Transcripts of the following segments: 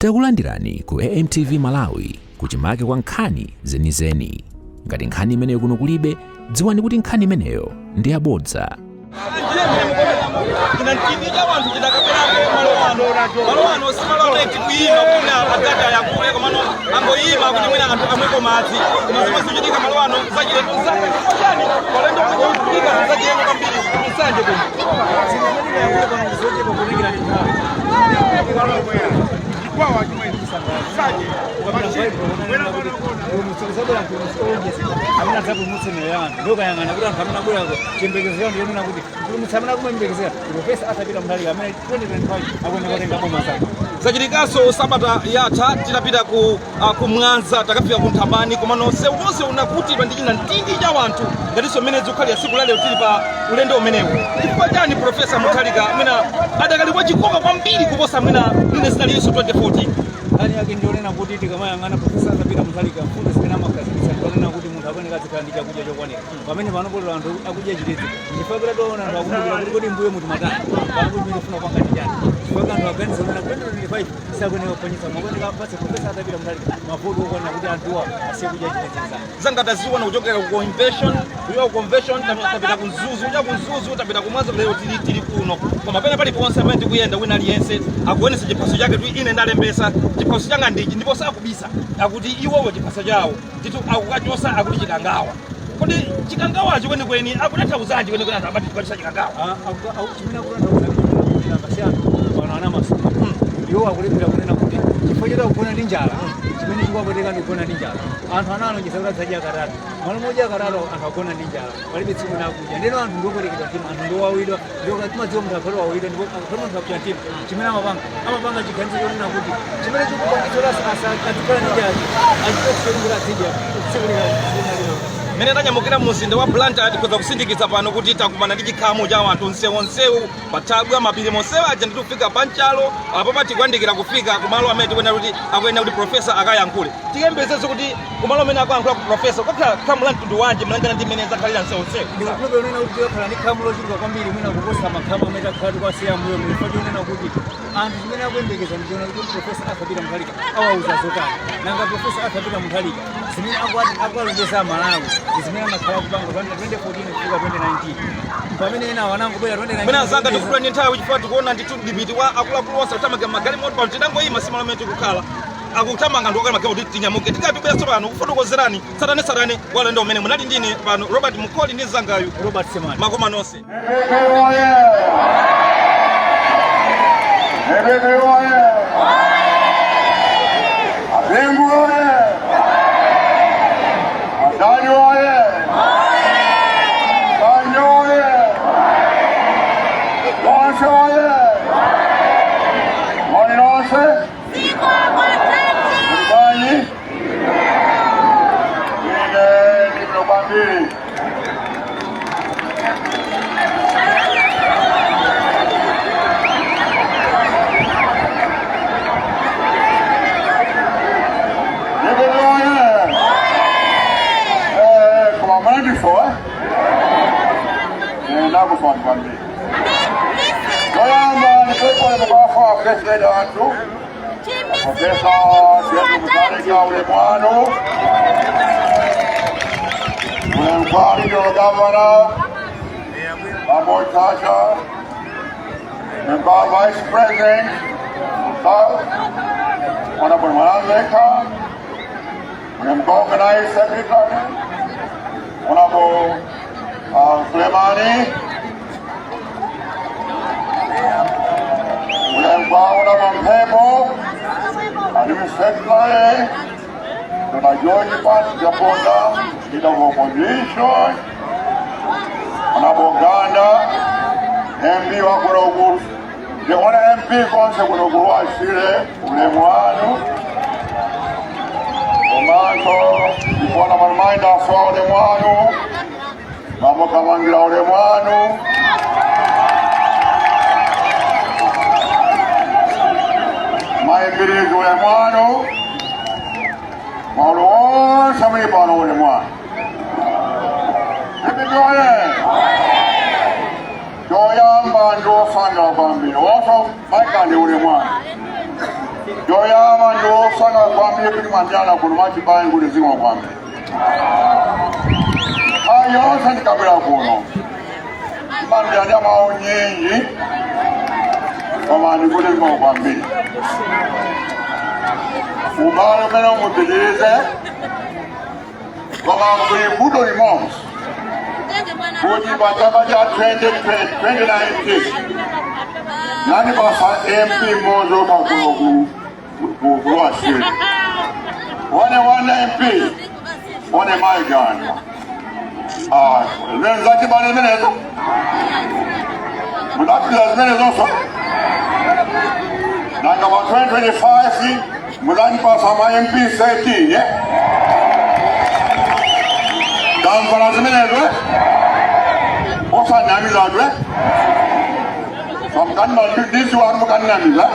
Takulandirani ku AMTV Malawi kuchimake kwa nkhani zenizeni. Ngati nkhani imeneyo kuno kulibe, dziwani kuti nkhani imeneyo ndi yabodza. Zachitikaso sabata yatha tinapita ku Mwanza takafika ku Nthambani komano sewonse unakutidwa ndi china ntindi cha wanthu ngatinso mmene zikhalira siku la lero tili pa ulendo umenewu. Chifukwa chani Profesa Mutharika mwina adakali wachikoka kwambiri kuposa mwina ine zinaliso 2014? Kani yake ndionena kuti tikamayang'ana Profesa Mutharika mfundo zimene amakazikisa ndionena kuti munthu akone kazikhandika kudya chokwanira pamene panopola anthu akudya chitezi chifukwa toona anthu akumbukira kuti kodi mbuye muti matani panokuti ndifuna kwanga ndi chani chifukwa anthu aganiza kuti na 2025 sakwenera kupanyisa makoneka apatse Profesa Mutharika mavuto okwanira kuti anthuwa asiye kudya chitezi zangataziona kuchokera ku convention tapita ku Mzuzu uja ku Mzuzu tapita ku Mwanza lero tili kuno koma pena paliponse amene tikuyenda wina aliyense akuonesa chiphaso chake kuti ine ndalembesa chiphaso changa ndichi ndipo sakubisa akuti iwowo chiphaso chawo titu akukachosa akuti chikangawa. Kodi chikangawacho kwenikweni akutanthauzaji kwenikweni anthu abati tikatisa chikangawa chimene akutanthauza akasiyana pano ana masuku iwo akulepera kunena kuti chifukwa choti akugona ndi njala chimene chikuwapweteka ndi kugona ndi njala anthu analonjeza kuti adzadya katatu malo modya katatu anthu agona ndi njala palibe tsiku nakudya ndeno anthu ndioperekedwa mtima anthu ndiowawidwa timadziwa munthu akhale wawidwa ndipo akhale munthu akuchita mtima chimene amapanga chiganizo chonena kuti chimene chikupangitsolasa azikhala ndi njala achitokusonikira azidya tsiku lina mene tanyamukira mumzinda wa Blantyre tikhoza kusindikiza pano kuti takumana ndi chikhamu cha wanthu nsewonsewu pathabwa mapiri monsewu aja nditufika panchalo apo patikuyandikira kufika kumalo amene tikuyenera kuti akuyenda kuti Profesa akayankhule. Tiyembezezo kuti kumalo amene akuyankhula ku Profesa kokhala khamu la mtundu wanji malingana ndi mmene zakhalira nsewonsewu. Ndikukhulupirira unena kuti tikakhala ndi khamu lochuluka kwambiri mwina kuposa makhamu amene takhala tikwasiya mbuyo chifukwa chonena kuti anthu chimene akuyembekeza ndichiona kuti Profesa Mutharika awauza zotani nanga Profesa Mutharika zimene akualonjeza Malawi zimene anakhala kupanga 2014 kufika 2019 pamene ena wanangobwera 2019 mwina zanga tikudwa ndi nthawi chifukwa tikuona ndithu dibiti wa akuluakulu onse kutamaga magalimoto pano tinangoyima simalo amene tikukhala akutamanga ndokali magalimoto kuti tinyamuke tikatibweranso pano kufotokozerani satane walendo umene munali ndine pano Robert Mukoli ndi zangayu Robert Semani makoma nonse. Vice President, Honorable Maleka, Organized Secretary, Honorable Sulemani, Honorable Mhebo, Administrator, Dr. George Pat Japonda, Leader of Opposition, Honorable Ganda, MP wa Kuloguru, the one MP kwanza Kuloguru wa Shire, Ulemwanu, Omanto, Ipona Marmainda Swa Ulemwanu, Mamo Kamangira Ulemwanu, Maikiri Ulemwanu, Mauluo Samini Pano Ulemwanu. Joyamba ndo fanga bambi. Also, Maika ni Ulemwanu. Yoyama ndo sanga kwambie kuti manjana kuno machibanyi kuti zimwa kwambie. Ayonse ndikabwera kuno. Manjana maonyinji. Koma ndikuti zimwa kwambie. Ubale umene umupitirize. Koma kuli budo limons. Kuti pachaka cha 2019. Nani basa MP mozo makuno kuwashiri. One MP. One Maigan. Zaki bane menezo. Mudakila zimenezo so. Nanga wa 2025 mudani pasa ma MP 13, yeah? Dampara zimenezo, osa namiza dwe. Somkanma this one mukan namiza.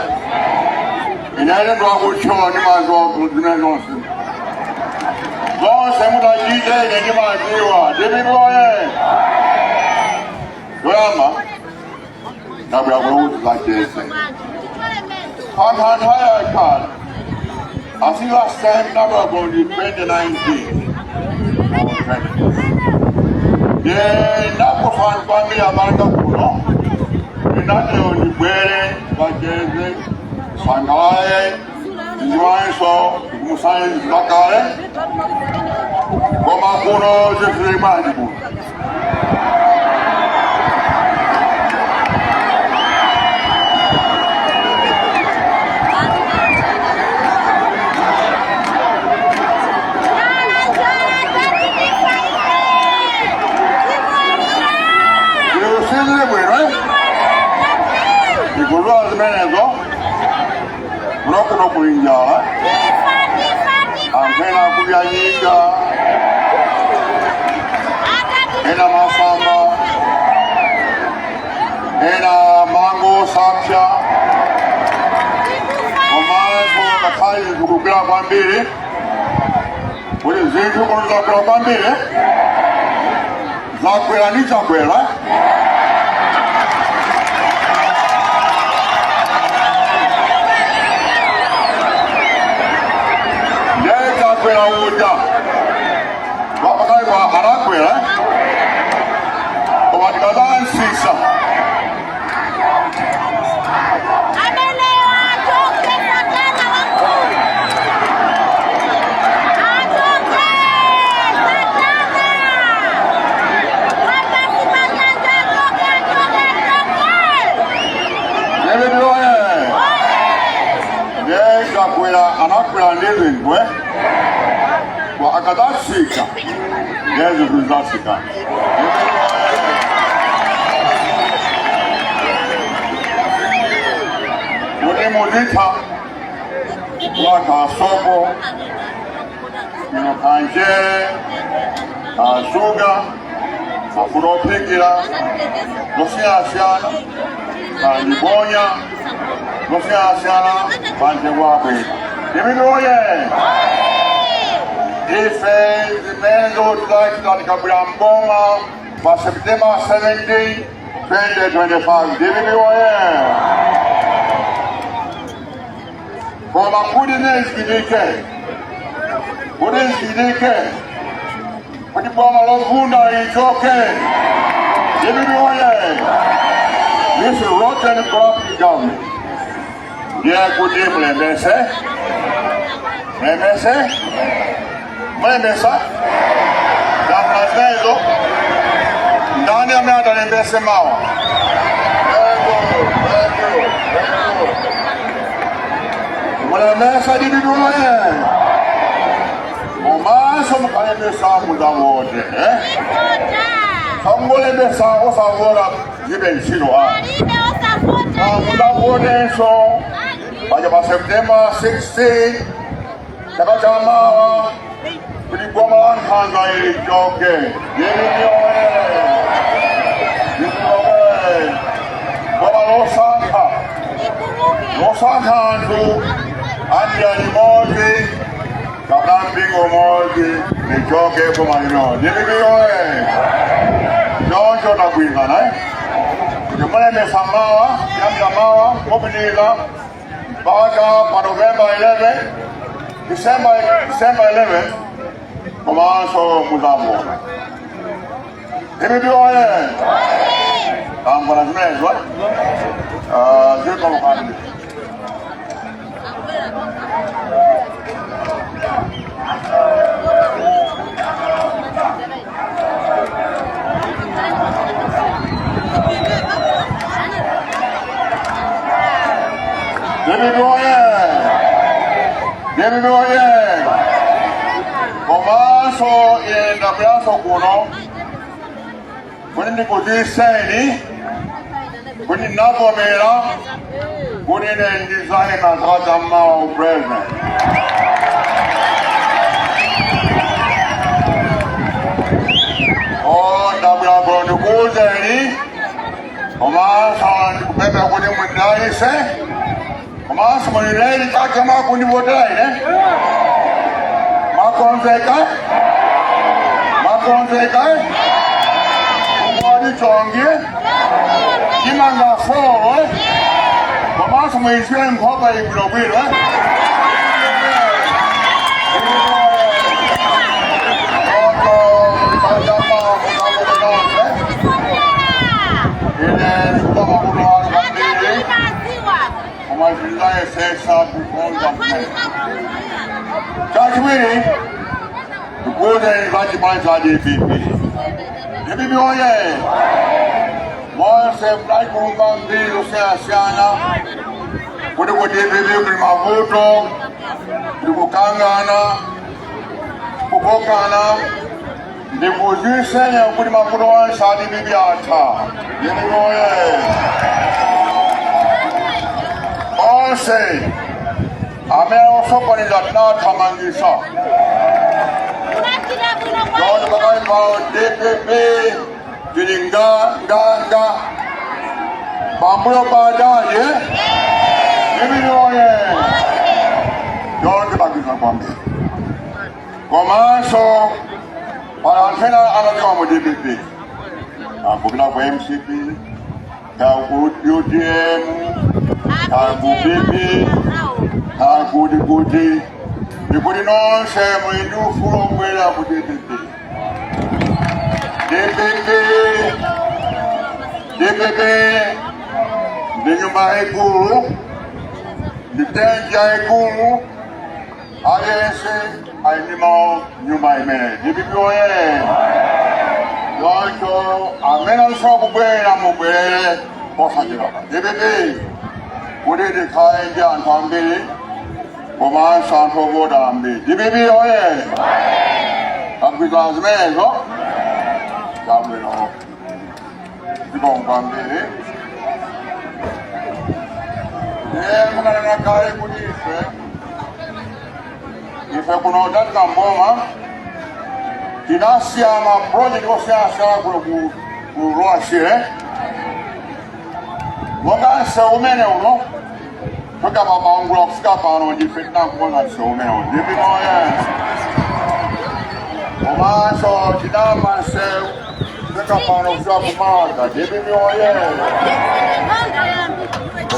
Inaile ndo akuchoni mazo zimenezo. Zose muda jije nyenye maziwa. Dibiboye. Yoyama. Nabula kuhutu za kese. Haya card. I think last time number about 2019. Napo fan kwami abanga kuno. Inateo ni bwere, bajeze, sangaye, njiwanso, musaye zakare. Goma kuno jefri majibu. Ikuzo zimenezo Mrokuno kuinjala Ampena kubya nyinga Ena masamba Ena mango sapsha Omazo kakali zukukila kwa mbili Uli zintu kunu zakula kwa mbili Zakwela ni zakwela Kwela uja Wapakai wa harakwela Watikadaan sisa Anakwela ndizi ndwe Kwa akadashika Yezu kuzashika Kuni muzita Kwa kasoko Kanjere Kasuga Afuropikira Nosia asiana Kanjibonya Nosia asiana Kanjewakwe Dimidoye Ife zimezo tulaki kabla mboma kwa September 17, 2025. Dimidoye Kwa makudi nesikidike Kudi nesikidike Kudi boma lovunda itoke Dimidoye This is rotten corrupt government Yeah, kudi mlembese Mlembese Mlembesa Damnazezo Ndani ya meada lembese mawa Mlembesa dibiduye Omaso mkalembesa muda wote Mlembesa osavora Zibe nchino muda wote so Baja pa September 16 Takacha mawa Kulikuwa malankanza ili joke Yemiyoe Kwa losaka Losaka antu Andia ni moji Kabambingo moji Ni joke kwa manino Yemiyoe Jonjo na kuingana Kujumane mesamawa Yamya mawa Mopinila Baada pa November 11, December 11, komanso muzamona. Bibi oye. I'm gonna smash what? Here come on. Bibi oye. Komanso in the Piazza Kuno. When you could say, when you know me, when you design as Rajama president. Oh, the Guzani, Omas on Pepper with Dice, Omas when you lay the Takama when you would die, Macron Zeka. Chongi, Kimanga Fall, Mamma may swim Papa in the wheel. Bibi oye, moi c'est Black Mumbambi, l'Océana, pour vous dire bibi Primavuto, de Bukangana, Bukokana, de vous dire Seigneur pour Primavuto, ça dit bibi Ata. Bibi oye. On sait, Amen also pour les athlètes Tamangisa. John Bagaimau DPP Jiringa Ganga Bambuyo Pada ye Bibi oye John Bagaimau Bambi Komanso para antena anatomo DPP Bukila kwa MCP Kaku UDM Kaku BP Kaku Dikuti Dikuti non se mwendu fulo mwela ku DPP de nyumba ekulu ditenja ekulu ayese ainimo nyumba imene DPP oye Yoncho amena nsoku bwera mubwere posakira DPP kudede kaenja antambili Koman Santo Godambi DPP oye Abidaz mezo Jamino Dibongambili Mwana kare kuni ife kuno data mboma Kinasia ma project osiasa ku Roashire Wanga se umene uno Toka baba ongro fika pano di fitna kuona se umene uno DPP oye Omaso Chidama se Toka pano fika kumada DPP oye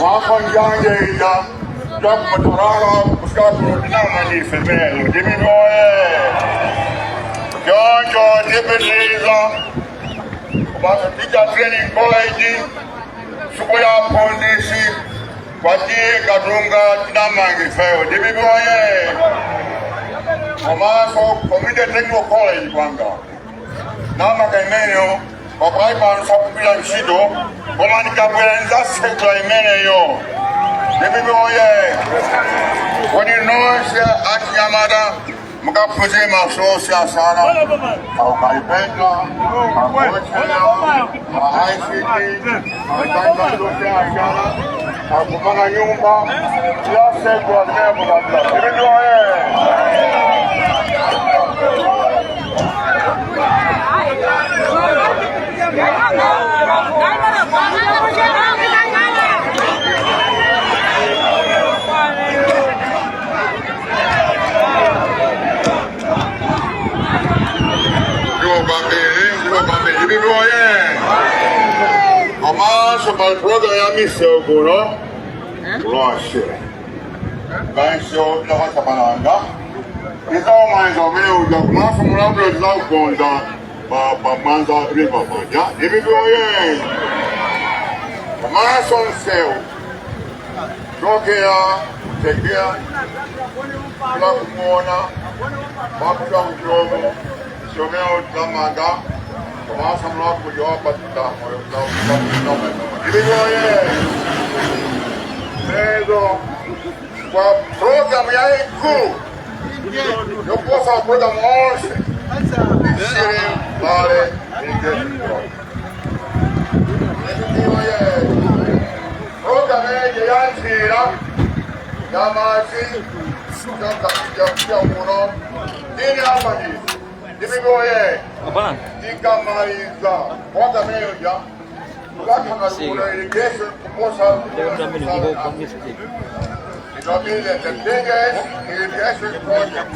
Wako njanje ila Jabu maturala fika kurodinama ni femelo DPP oye Jonjo Dipiliza Omaso Teacher Training College Sukuya Pondisi Kwati Kadunga Chidama Ngifeo DPP oye Omaso Community Technical College Kwanga Nama Kaimenyo Wapai Pano Sapupila Mshido Komani Kabwela Nzase Kwa Imeneyo DPP oye When you know Ati Yamada Mkapuze Masosia sana Aukaipenda Aukochela ICT Aukaipenda sana Akumana nyumba ya sekwa nebo labda DPP oye DPP oye Komanso pal program ya mise okuno Roashire Gansho ila Sabalanga. Isa Manza Meuja Kumasa Mulabla Zagonda Manza River Manja. Ibigoye. Marathon Sale. Tokea Tekia. Kula Kumona. Bakula Ujomo. Shomeo Tamaga. Kumasa Mulabla Kujopa Ibigoye. Medo. Kwa program ya ikuu yokosa program onse siri bale program ya ntira ya mazi ya muno dini amani dibigoye dikamaliza program ya wakamarulo irrigation kuposa the biggest irrigation project.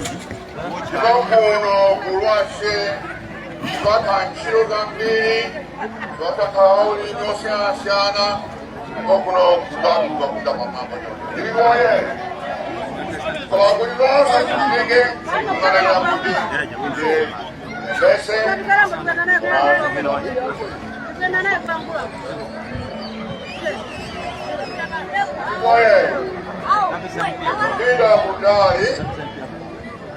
Kurwashe, Kanchiro Gambini, Kauli, Nosia Siana, Okuno, Mama. Divigoye. Ida Budari,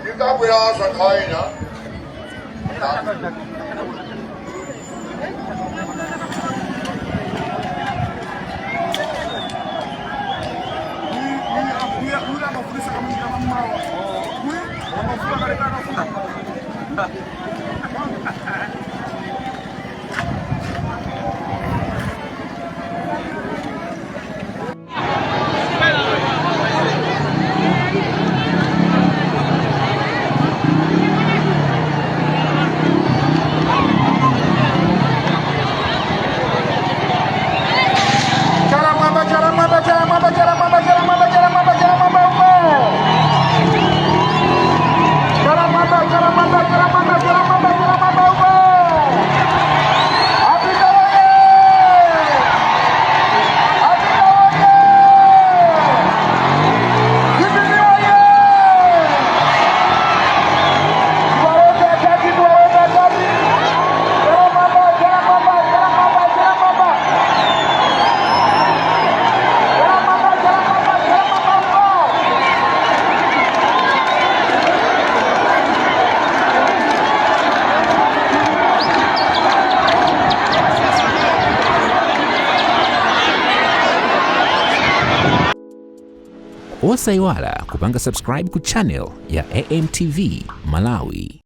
Ikabuya Sakaina. Usaiwala kupanga subscribe ku channel ya AMTV Malawi.